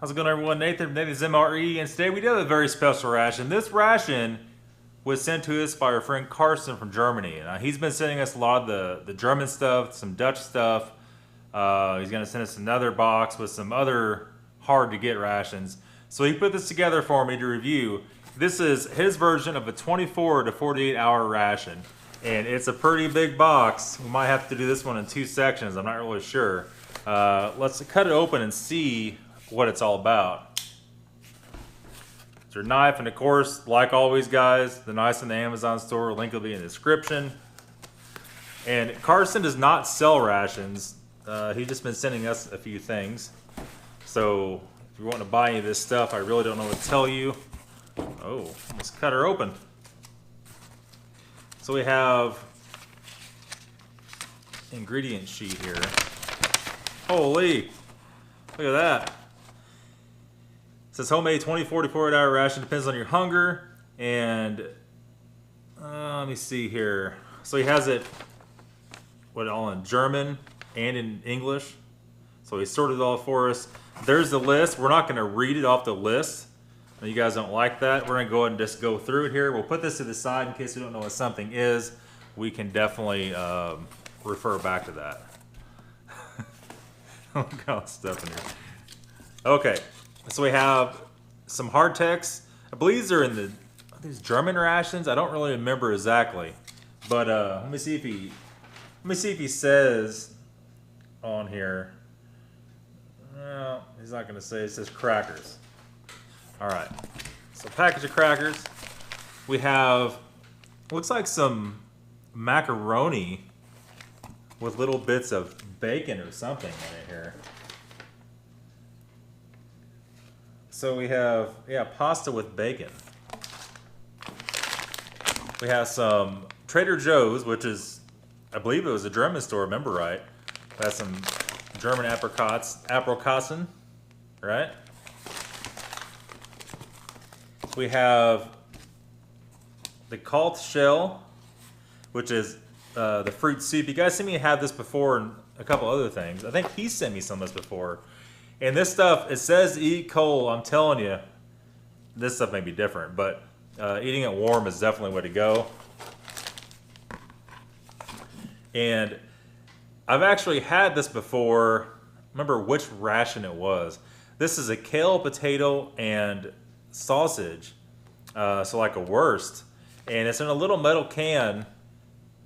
How's it going, everyone? Nathan's MRE, and today we do have a very special ration. This ration was sent to us by our friend Carson from Germany. He's been sending us a lot of the German stuff, some Dutch stuff. He's going to send us another box with some other hard-to-get rations. So he put this together for me to review. This is his version of a 24 to 48 hour ration. And it's a pretty big box. We might have to do this one in 2 sections. I'm not really sure. Let's cut it open and see what it's all about. It's your knife, and of course, like always, guys, the knife's in the Amazon store. Link will be in the description. And Carson does not sell rations. He's just been sending us a few things. So if you want to buy any of this stuff, I really don't know what to tell you. Oh, let's cut her open. So we have ingredient sheet here. Holy, look at that. It says homemade 24 to 48 hour ration, depends on your hunger. And let me see here. So he has it all in German and in English. So he sorted it all for us. There's the list. We're not going to read it off the list. You guys don't like that. We're going to go ahead and just go through it here. We'll put this to the side in case we don't know what something is. We can definitely refer back to that. Look at all the stuff in here. Okay, so we have some hard text. I believe they're in these German rations. I don't really remember exactly, but let me see if he says on here. No, he's not going to say. It says crackers. All right, so package of crackers. We have, looks like some macaroni with little bits of bacon or something in it here. So we have, yeah, pasta with bacon. We have some Trader Joe's, which is, I believe it was a German store, remember right. We have some German aprikossen, right? We have the Kalt shell, which is the fruit soup. You guys seen me have this before and a couple other things. I think he sent me some of this before. And this stuff, it says eat cold. I'm telling you, this stuff may be different, but eating it warm is definitely the way to go. And I've actually had this before. Remember which ration it was. This is a kale, potato, and sausage, so like a wurst, and it's in a little metal can.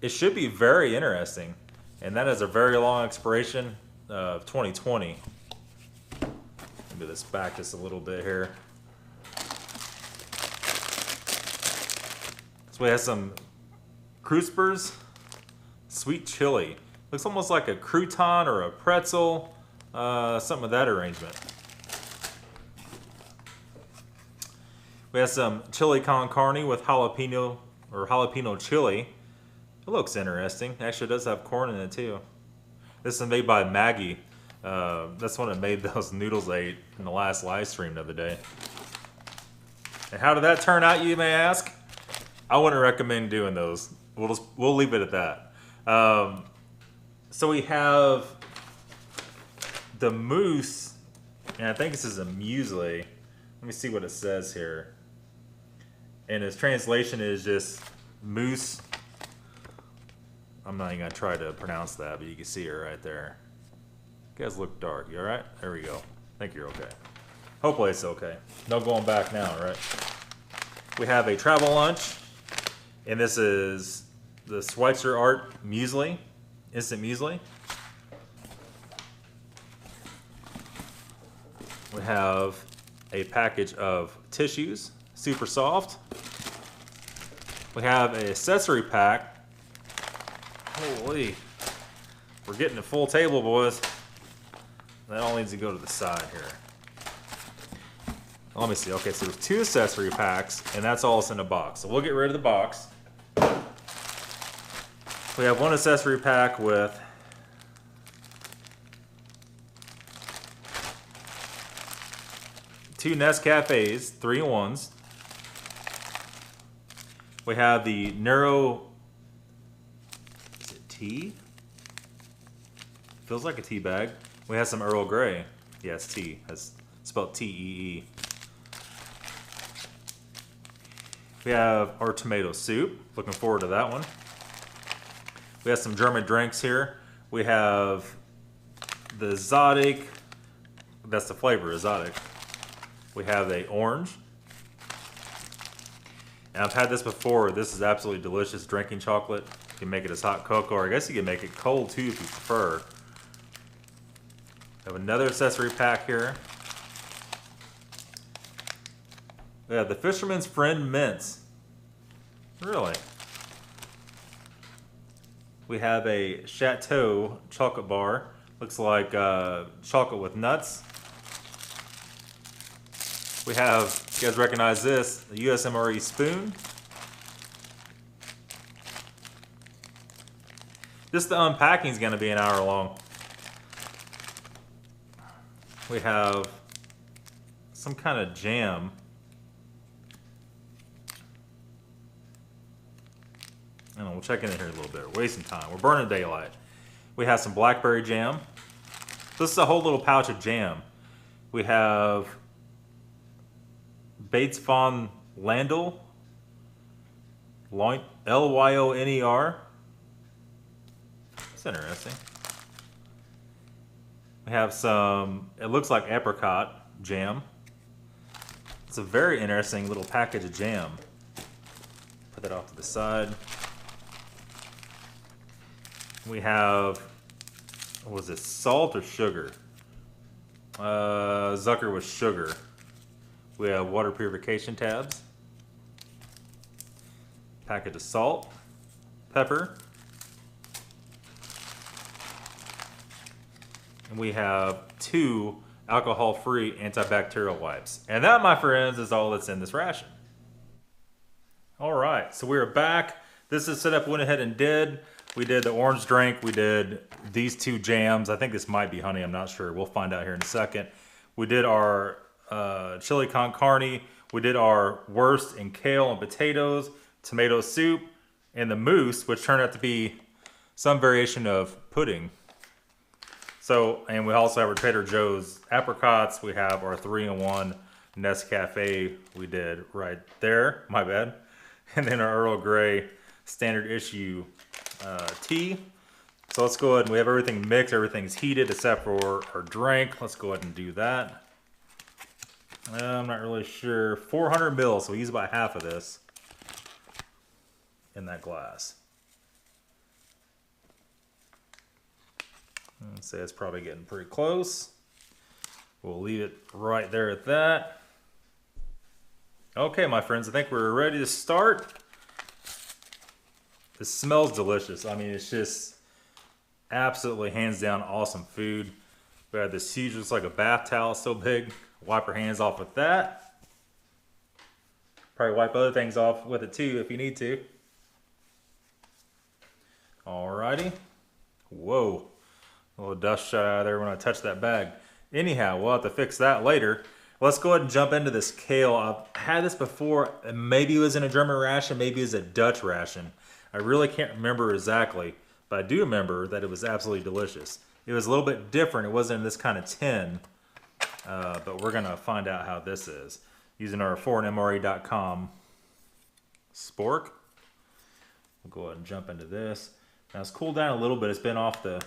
It should be very interesting, and that is a very long expiration of 2020. Move this back just a little bit here. So we have some Kruspers sweet chili. Looks almost like a crouton or a pretzel, something of that arrangement. We have some chili con carne with jalapeno chili. It looks interesting. Actually, it does have corn in it too. This is made by Maggie. That's one that made those noodles I ate in the last live stream the other day. And how did that turn out, you may ask? I wouldn't recommend doing those. We'll leave it at that. So we have the mousse, and I think this is a muesli. Let me see what it says here. And his translation is just mousse. I'm not even going to try to pronounce that, but you can see it right there. You guys look dark. You all right? There we go. I think you're okay. Hopefully it's okay. No going back now, right? We have a travel lunch, and this is the Schweitzer Art muesli, instant muesli. We have a package of tissues, super soft. We have an accessory pack. Holy, we're getting a full table, boys. That all needs to go to the side here. Let me see. Okay, so there's 2 accessory packs, and that's all that's in a box. So we'll get rid of the box. We have 1 accessory pack with two Nescafes, 3-in-1s. We have the Neuro, is it tea? Feels like a tea bag. We have some Earl Grey. Yeah, it's tea. That's spelled T-E-E. We have our tomato soup. Looking forward to that one. We have some German drinks here. We have the exotic. That's the flavor, exotic. We have a orange. And I've had this before. This is absolutely delicious drinking chocolate. You can make it as hot cocoa, or I guess you can make it cold too if you prefer. We have another accessory pack here. We have the Fisherman's Friend Mints. Really? We have a Chateau Chocolate Bar. Looks like chocolate with nuts. We have, you guys recognize this, the US MRE spoon. Just the unpacking is going to be an hour long. We have some kind of jam. I don't know, we'll check in here a little bit. We're wasting time. We're burning daylight. We have some Blackberry Jam. This is a whole little pouch of jam. We have Bates von Landl. L-Y-O-N-E-R. That's interesting. We have some, it looks like apricot jam. It's a very interesting little package of jam. Put that off to the side. We have, what was it, salt or sugar? Zucker with sugar. We have water purification tabs. Packet of salt, pepper. And we have 2 alcohol-free antibacterial wipes. And that, my friends, is all that's in this ration. All right, so we're back. This is setup went ahead and did. We did the orange drink. We did these 2 jams. I think this might be honey. I'm not sure. We'll find out here in a second. We did our chili con carne. We did our wurst and kale and potatoes, tomato soup, and the mousse, which turned out to be some variation of pudding. So, and we also have our Trader Joe's apricots. We have our 3-in-1 Nescafe we did right there. My bad. And then our Earl Grey standard issue tea. So let's go ahead and we have everything mixed. Everything's heated except for our drink. Let's go ahead and do that. I'm not really sure. 400 mils, so we use about half of this in that glass. Let's say it's probably getting pretty close. We'll leave it right there at that. Okay, my friends, I think we're ready to start. This smells delicious. I mean, it's just absolutely hands down awesome food. We have this huge, looks like a bath towel so big. Wipe your hands off with that. Probably wipe other things off with it too if you need to. Alrighty. Whoa. A little dust shot out of there when I touched that bag. Anyhow, we'll have to fix that later. Let's go ahead and jump into this kale. I've had this before. Maybe it was in a German ration. Maybe it was a Dutch ration. I really can't remember exactly, but I do remember that it was absolutely delicious. It was a little bit different. It wasn't in this kind of tin, but we're going to find out how this is. Using our foreignmre.com spork. We'll go ahead and jump into this. Now it's cooled down a little bit. It's been off the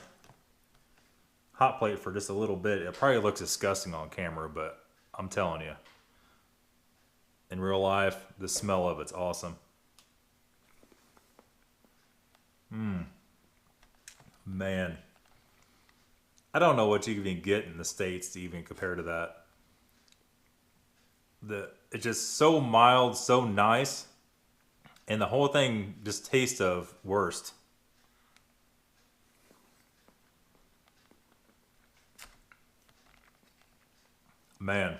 hot plate for just a little bit. It probably looks disgusting on camera, but I'm telling you, in real life, the smell of it's awesome. Man, I don't know what you can even get in the States to even compare to that. It's just so mild, so nice, and the whole thing just tastes of worst. Man,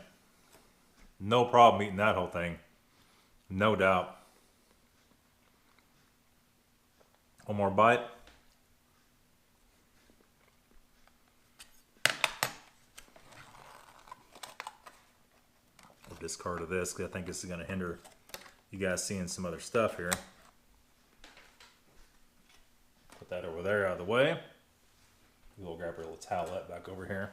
no problem eating that whole thing. No doubt. One more bite. I'll discard of this because I think this is going to hinder you guys seeing some other stuff here. Put that over there out of the way. We'll grab our little towelette back over here.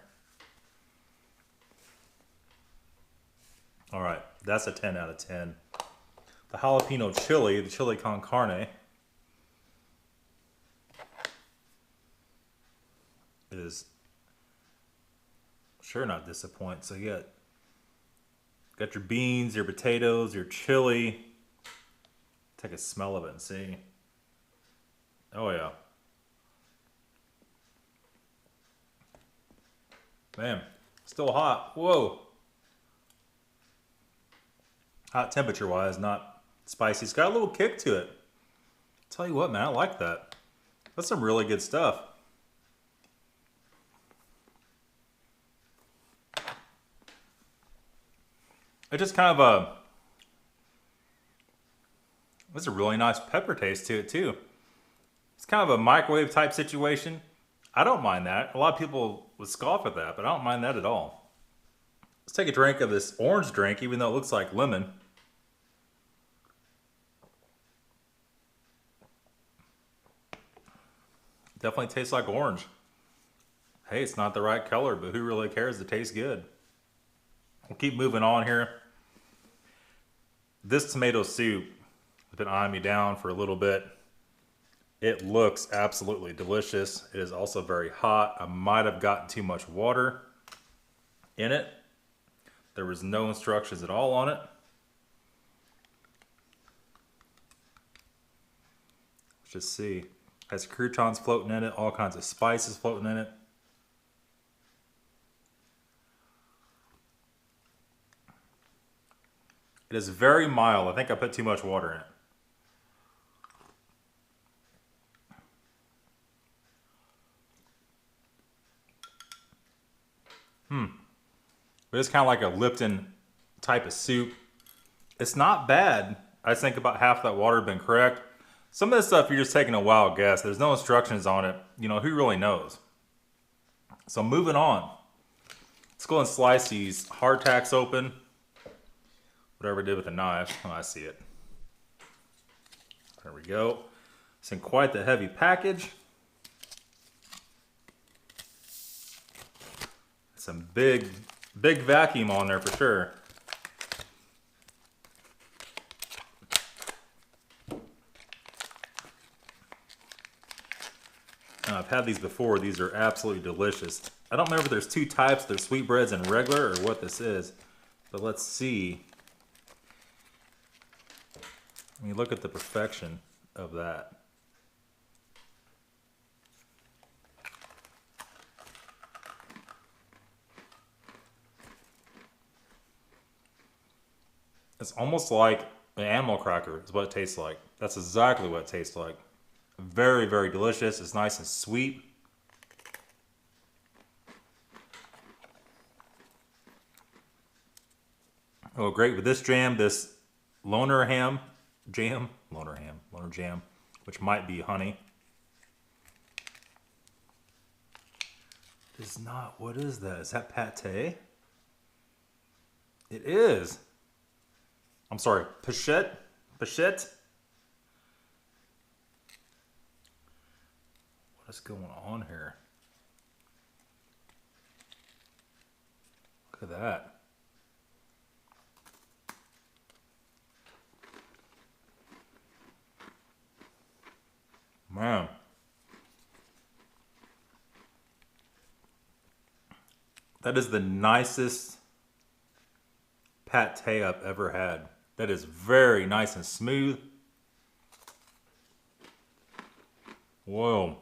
All right, that's a 10 out of 10. The jalapeno chili, the chili con carne, is sure not disappoint. So you got your beans, your potatoes, your chili. Take a smell of it and see. Oh yeah. Man, still hot. Whoa. Hot temperature wise, not spicy. It's got a little kick to it. Tell you what, man, I like that. That's some really good stuff. It just kind of there's a really nice pepper taste to it too. It's kind of a microwave type situation. I don't mind that. A lot of people would scoff at that, but I don't mind that at all. Let's take a drink of this orange drink, even though it looks like lemon. Definitely tastes like orange. Hey, it's not the right color, but who really cares? It tastes good. We'll keep moving on here. This tomato soup has been eyeing me down for a little bit. It looks absolutely delicious. It is also very hot. I might have gotten too much water in it. There was no instructions at all on it. Let's just see. It has croutons floating in it, all kinds of spices floating in it. It is very mild. I think I put too much water in it. But it's kind of like a Lipton type of soup. It's not bad. I think about half that water had been correct. Some of this stuff you're just taking a wild guess. There's no instructions on it. You know, who really knows? So moving on. Let's go and slice these hardtacks open. Whatever I did with a knife. Oh, I see it. There we go. It's in quite the heavy package. Some big vacuum on there for sure. I've had these before. These are absolutely delicious. I don't remember if there's two types. There's sweetbreads and regular, or what this is. But let's see. I mean, look at the perfection of that. It's almost like an animal cracker is what it tastes like. That's exactly what it tastes like. Very, very delicious. It's nice and sweet. Oh, great with this jam, this loner jam, which might be honey. It's not, what is that? Is that pate? It is. I'm sorry, Pachette? What is going on here? Look at that. Man. That is the nicest pate I've ever had. That is very nice and smooth. Whoa.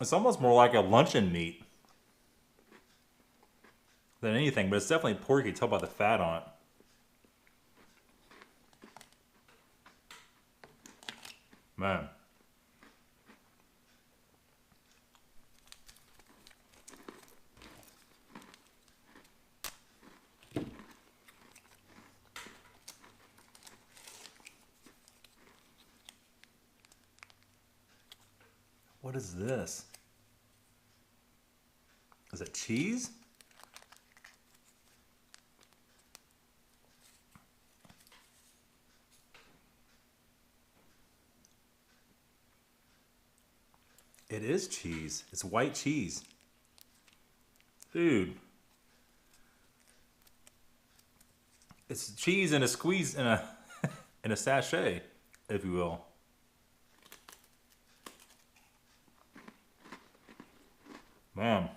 It's almost more like a luncheon meat than anything, but it's definitely pork. You can tell by the fat on it. Man. What is this? Is it cheese? It is cheese. It's white cheese. Dude. It's cheese in a squeeze in a in a sachet, if you will. Man,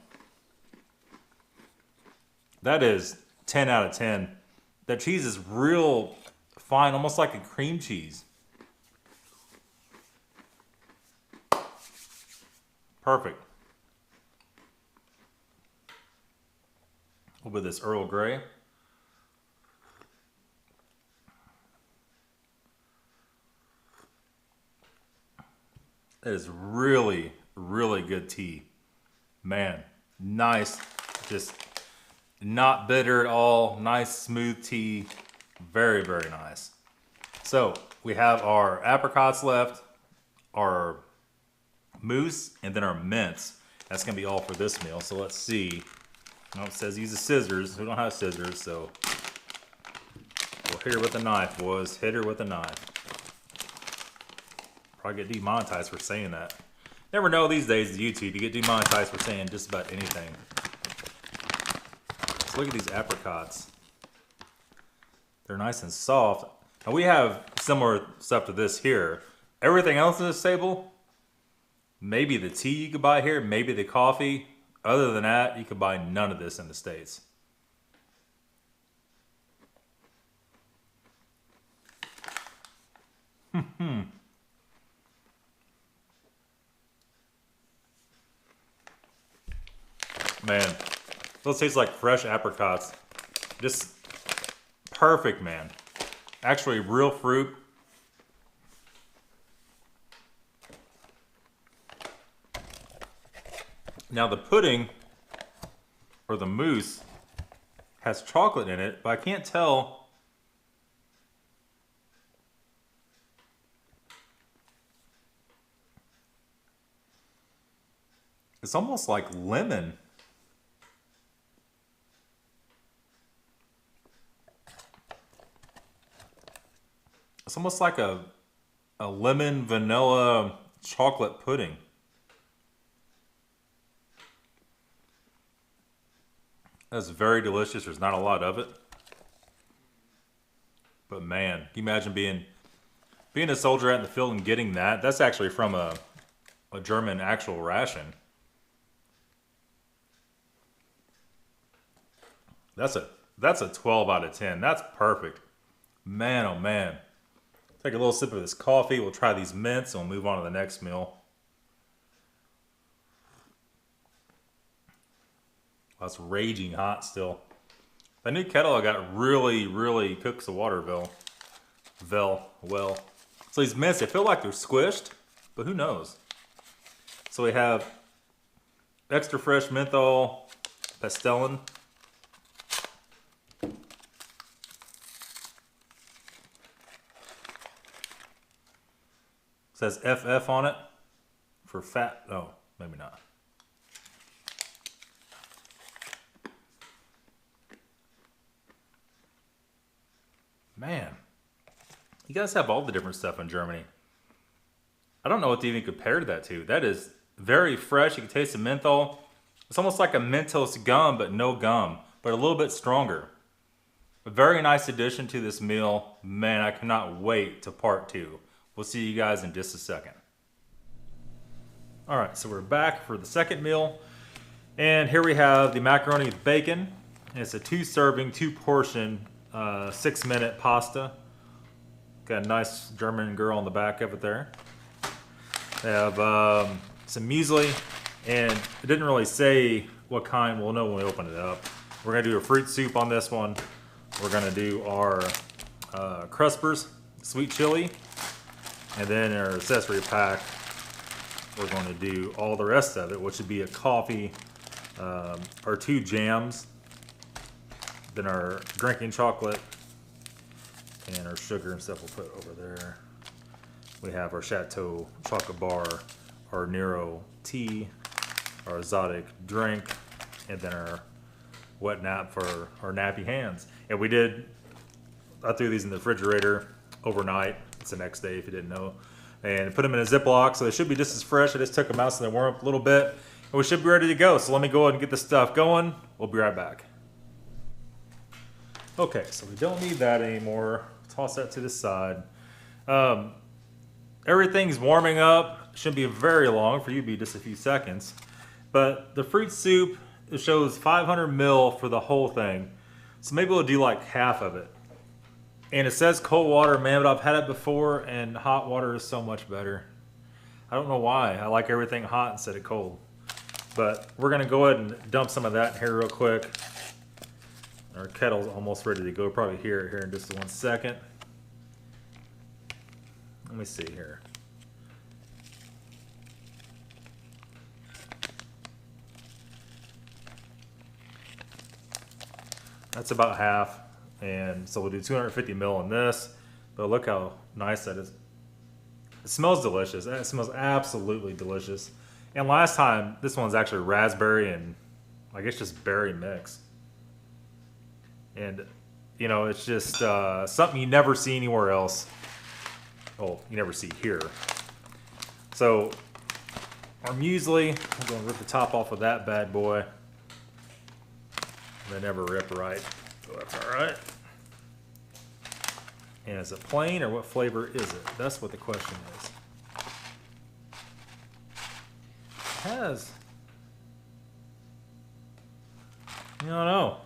that is 10 out of 10. That cheese is real fine, almost like a cream cheese. Perfect. A little bit of this Earl Grey. That is really, really good tea. Man, nice. Just not bitter at all. Nice, smooth tea. Very, very nice. So, we have our apricots left, our mousse, and then our mints. That's going to be all for this meal. So, let's see. Oh, it says use the scissors. We don't have scissors, so we'll hit her with a knife, boys. Hit her with a knife. Probably get demonetized for saying that. Never know these days with YouTube. You get demonetized for saying just about anything. So look at these apricots. They're nice and soft. Now we have similar stuff to this here. Everything else in this table, maybe the tea you could buy here, maybe the coffee. Other than that, you could buy none of this in the States. Man, those taste like fresh apricots. Just perfect, man. Actually, real fruit. Now the pudding, or the mousse, has chocolate in it, but I can't tell. It's almost like lemon. It's almost like a lemon vanilla chocolate pudding. That's very delicious. There's not a lot of it. But man, can you imagine being a soldier out in the field and getting that? That's actually from a German actual ration. That's a 12 out of 10. That's perfect. Man, oh man. Take a little sip of this coffee. We'll try these mints and we'll move on to the next meal. That's raging hot still. That new kettle I got really, really cooks the water well. So these mints, they feel like they're squished, but who knows? So we have extra fresh menthol, pastelin. Says FF on it for fat. Oh, maybe not. Man, you guys have all the different stuff in Germany. I don't know what to even compare to that to. That is very fresh. You can taste the menthol. It's almost like a Mentos gum, but no gum, but a little bit stronger. A very nice addition to this meal. Man, I cannot wait to part 2. We'll see you guys in just a second. All right, so we're back for the second meal. And here we have the macaroni with bacon. It's a 2-serving, 2-portion, 6-minute pasta. Got a nice German girl on the back of it there. They have some muesli, and it didn't really say what kind. We'll know when we open it up. We're gonna do a fruit soup on this one. We're gonna do our Cruspers, sweet chili, and then our accessory pack. We're going to do all the rest of it, which would be a coffee, our 2 jams, then our drinking chocolate, and our sugar and stuff we'll put over there. We have our Chateau Chocolate Bar, our Nero tea, our exotic drink, and then our wet nap for our nappy hands. And I threw these in the refrigerator overnight. It's the next day if you didn't know. And put them in a Ziploc, so they should be just as fresh. I just took them out so they warm up a little bit. And we should be ready to go. So let me go ahead and get this stuff going. We'll be right back. Okay, so we don't need that anymore. Toss that to the side. Everything's warming up. Shouldn't be very long, for you to be just a few seconds. But the fruit soup, it shows 500 ml for the whole thing. So maybe we'll do like half of it. And it says cold water, man, but I've had it before and hot water is so much better. I don't know why. I like everything hot instead of cold. But we're gonna go ahead and dump some of that in here real quick. Our kettle's almost ready to go. Probably hear it here in just 1 second. Let me see here. That's about half. And so we'll do 250 ml in this. But look how nice that is. It smells delicious. It smells absolutely delicious. And last time, this one's actually raspberry and I guess just berry mix. And, you know, it's just something you never see anywhere else. Well, you never see here. So, our muesli, I'm going to rip the top off of that bad boy. They never rip right. So that's all right. And is it plain or what flavor is it? That's what the question is. It has. I don't know.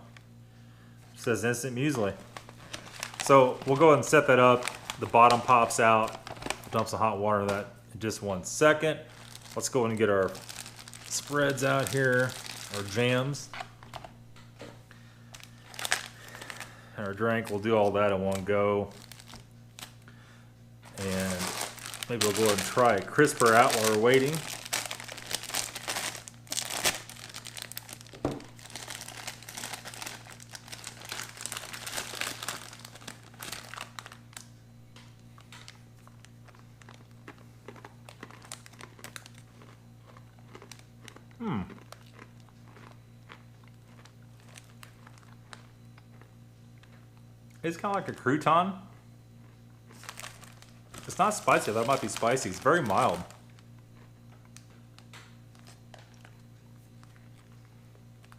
It says instant muesli. So we'll go ahead and set that up. The bottom pops out. Dump some hot water in that in just 1 second. Let's go ahead and get our spreads out here, our jams. Our drink, we'll do all that in one go. And maybe we'll go ahead and try a crisper out while we're waiting. It's kind of like a crouton. It's not spicy. That might be spicy. It's very mild.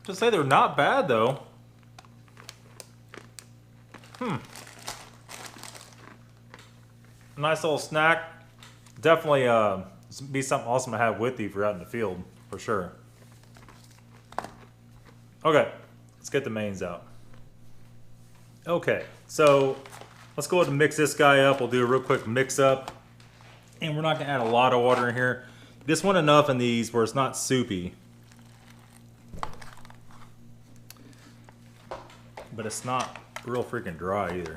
Just say they're not bad though. Nice little snack. Definitely be something awesome to have with you if you're out in the field, for sure. Okay, let's get the mains out. Okay, so let's go ahead and mix this guy up. We'll do a real quick mix up. And we're not gonna add a lot of water in here. Just want enough in these where it's not soupy. But it's not real freaking dry either.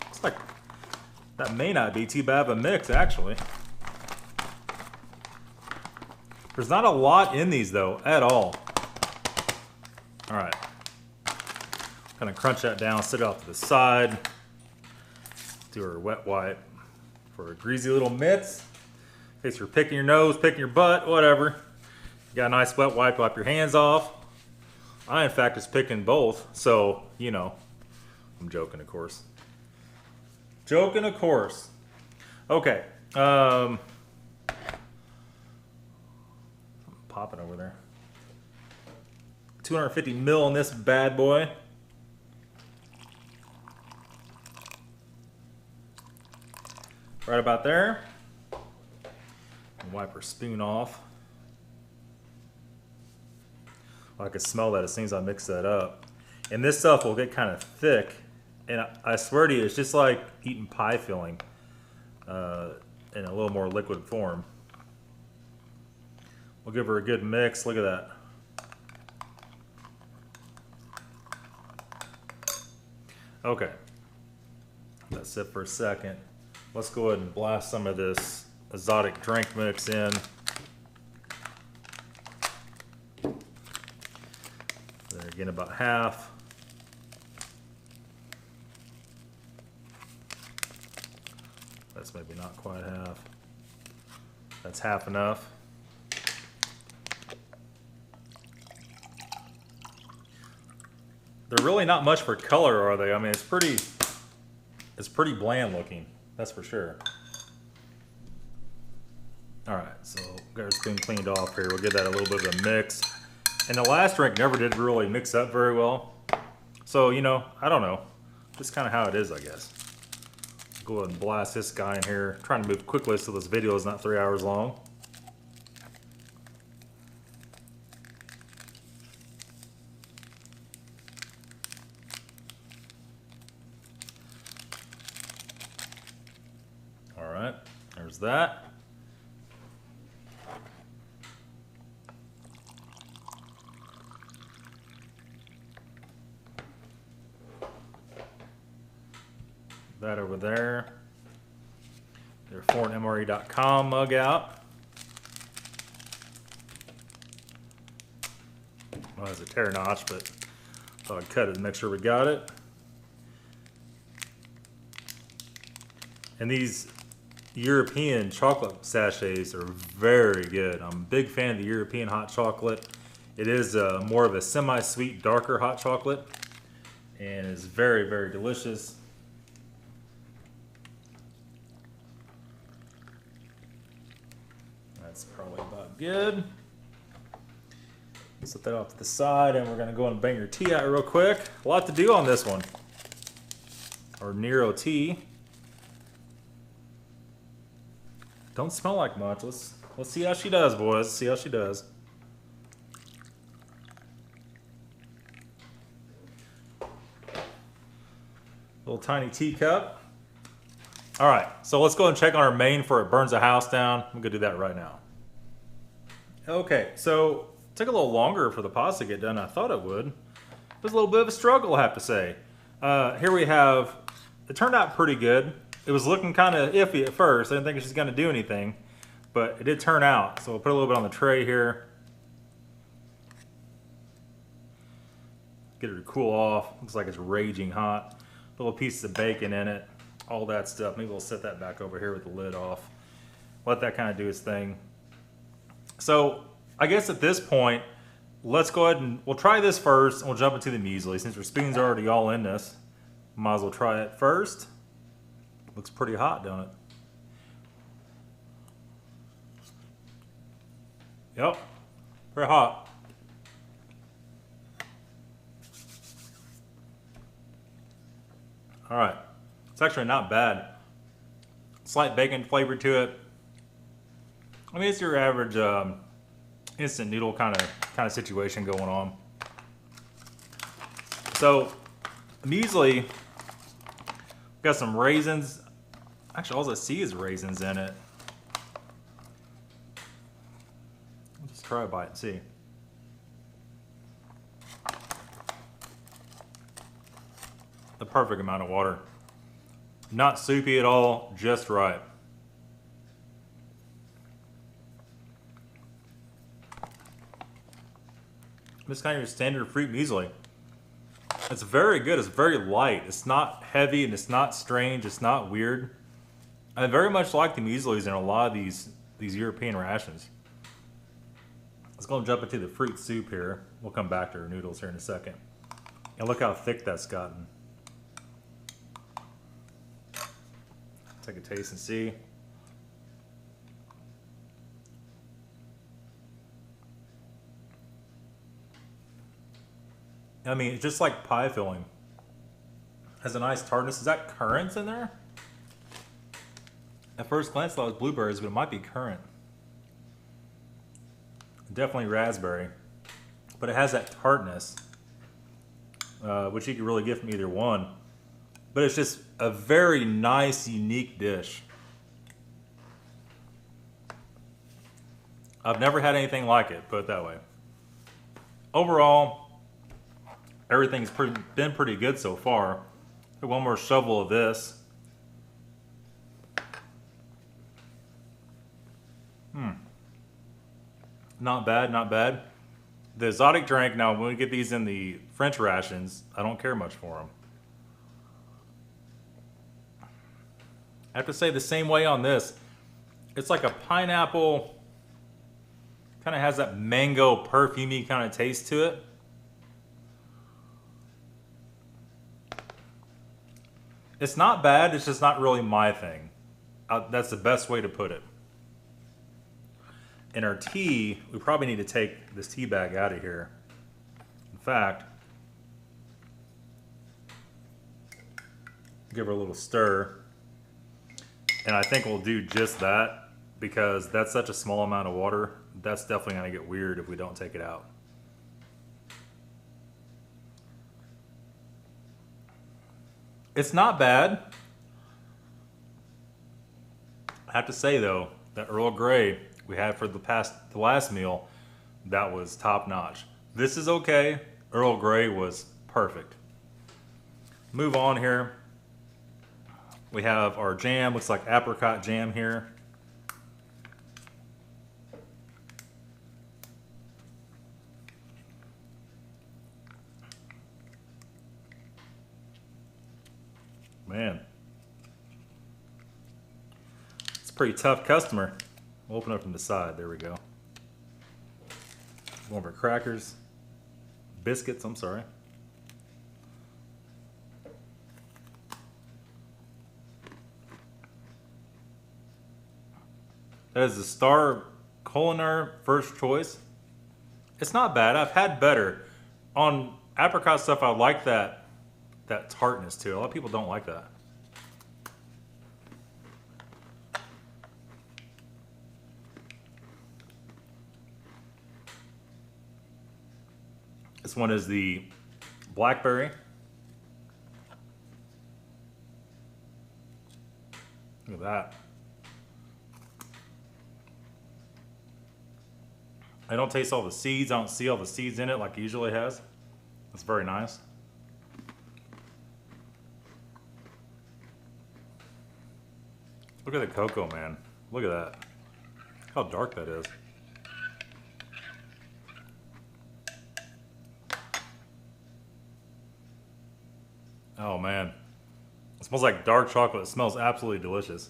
Looks like that may not be too bad of a mix, actually. There's not a lot in these though, at all. All right, gonna crunch that down, sit it off to the side. Do our wet wipe for greasy little mitts. In case you're picking your nose, picking your butt, whatever. You got a nice wet wipe, wipe your hands off. I, in fact, is picking both, so, you know. I'm joking, of course. Joking, of course. Okay. Popping over there. 250 ml in this bad boy. Right about there. And wipe our spoon off. Well, I can smell that as soon as I mix that up. And this stuff will get kind of thick. And I swear to you, it's just like eating pie filling in a little more liquid form. We'll give her a good mix. Look at that. Okay, let's sit for a second. Let's go ahead and blast some of this exotic drink mix in. There again, about half. That's maybe not quite half. That's half enough. They're really not much for color, are they? I mean, it's pretty bland looking, that's for sure. All right, so got our spoon cleaned off here. We'll give that a little bit of a mix. And the last drink never did really mix up very well. So, you know, I don't know. Just kind of how it is, I guess. Go ahead and blast this guy in here. I'm trying to move quickly so this video is not 3 hours long. All right, there's that. That over there. Their foreignmre.com mug out. Well, it has a tear notch, but thought I'd cut it to make sure we got it. And these European chocolate sachets are very good. I'm a big fan of the European hot chocolate. It is more of a semi-sweet, darker hot chocolate, and it's very, very delicious. That's probably about good. Set that off to the side, and we're gonna go and bang your tea out real quick. A lot to do on this one. Our Nero tea. Don't smell like much. Let's see how she does, boys. Let's see how she does. Little tiny teacup. All right, so let's go and check on our main before it burns the house down. I'm gonna do that right now. Okay, so it took a little longer for the pasta to get done than I thought it would. It was a little bit of a struggle, I have to say. Here we have, it turned out pretty good. It was looking kind of iffy at first. I didn't think it was going to do anything, but it did turn out. So we'll put a little bit on the tray here. Get it to cool off. Looks like it's raging hot. Little pieces of bacon in it. All that stuff. Maybe we'll set that back over here with the lid off. Let that kind of do its thing. So I guess at this point, let's go ahead and we'll try this first, and we'll jump into the muesli. Since our spoon's already all in this, might as well try it first. Looks pretty hot, don't it? Yep, very hot. All right, it's actually not bad. Slight bacon flavor to it. I mean, it's your average instant noodle kind of situation going on. So, muesli, got some raisins. Actually, all I see is raisins in it. Let's just try a bite and see. The perfect amount of water. Not soupy at all, just right. This kind of your standard fruit muesli. It's very good. It's very light. It's not heavy and it's not strange. It's not weird. I very much like the mueslis in a lot of these European rations. Let's go and jump into the fruit soup here. We'll come back to our noodles here in a second. And look how thick that's gotten. Take a taste and see. I mean, it's just like pie filling. Has a nice tartness. Is that currants in there? At first glance, I thought it was blueberries, but it might be currant. Definitely raspberry. But it has that tartness, which you can really get from either one. But it's just a very nice, unique dish. I've never had anything like it, put it that way. Overall, everything's been pretty good so far. One more shovel of this. Not bad, not bad. The exotic drink, now when we get these in the French rations, I don't care much for them. I have to say the same way on this. It's like a pineapple, kind of has that mango perfumey kind of taste to it. It's not bad, it's just not really my thing. That's the best way to put it. And our tea, we probably need to take this tea bag out of here. In fact, give her a little stir. And I think we'll do just that because that's such a small amount of water. That's definitely going to get weird if we don't take it out. It's not bad. I have to say though, that Earl Grey we had for the last meal, that was top notch. This is okay. Earl Grey was perfect. Move on here. We have our jam, looks like apricot jam here. Man, it's a pretty tough customer. We'll open it from the side, there we go. One of our crackers, biscuits, I'm sorry. That is the Star Culinary first choice. It's not bad. I've had better. On apricot stuff, I like that tartness too. A lot of people don't like that. This one is the Blackberry. Look at that. I don't taste all the seeds. I don't see all the seeds in it like it usually has. That's very nice. Look at the cocoa, man. Look at that. How dark that is. Oh man. It smells like dark chocolate. It smells absolutely delicious.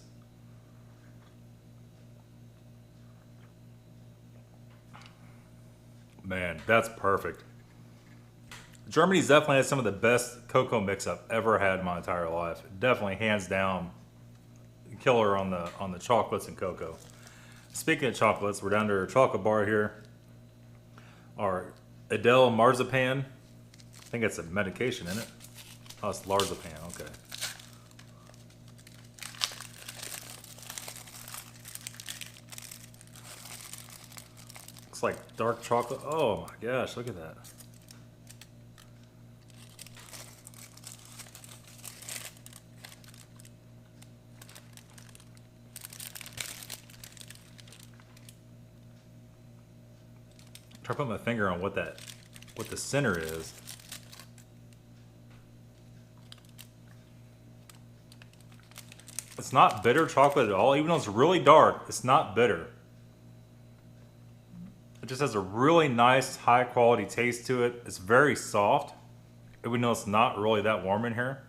Man, that's perfect. Germany's definitely had some of the best cocoa mix I've ever had in my entire life. Definitely, hands down, killer on the chocolates and cocoa. Speaking of chocolates, we're down to our chocolate bar here. Our Adele marzipan. I think it's a medication, isn't it? Oh, it's Larzapan, okay. Looks like dark chocolate. Oh my gosh, look at that. Try to put my finger on what the center is. It's not bitter chocolate at all. Even though it's really dark, it's not bitter. It just has a really nice, high quality taste to it. It's very soft. Even though it's not really that warm in here.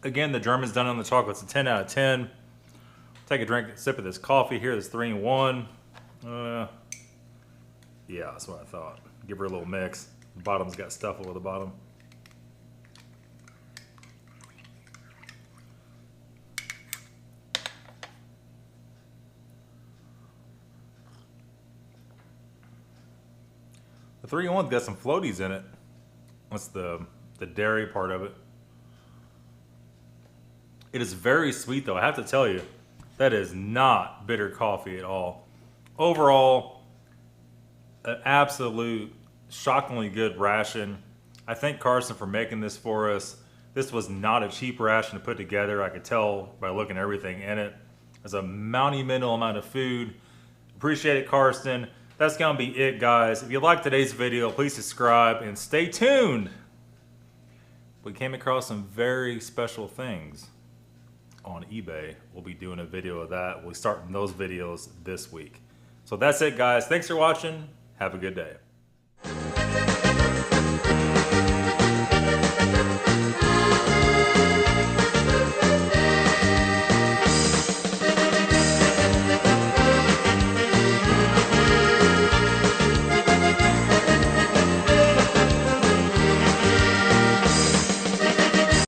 Again, the German's done on the chocolate. It's a 10 out of 10. Take a drink, sip of this coffee here. This 3-in-1. Yeah, that's what I thought. Give her a little mix. The bottom's got stuff over the bottom. The 3-in-1's got some floaties in it. That's the dairy part of it. It is very sweet though. I have to tell you, that is not bitter coffee at all. Overall, an absolute shockingly good ration. I thank Carson for making this for us. This was not a cheap ration to put together. I could tell by looking at everything in it. There's a monumental amount of food. Appreciate it, Carson. That's gonna be it, guys. If you liked today's video, please subscribe and stay tuned. We came across some very special things on eBay. We'll be doing a video of that. We'll be starting those videos this week. So that's it, guys. Thanks for watching. Have a good day.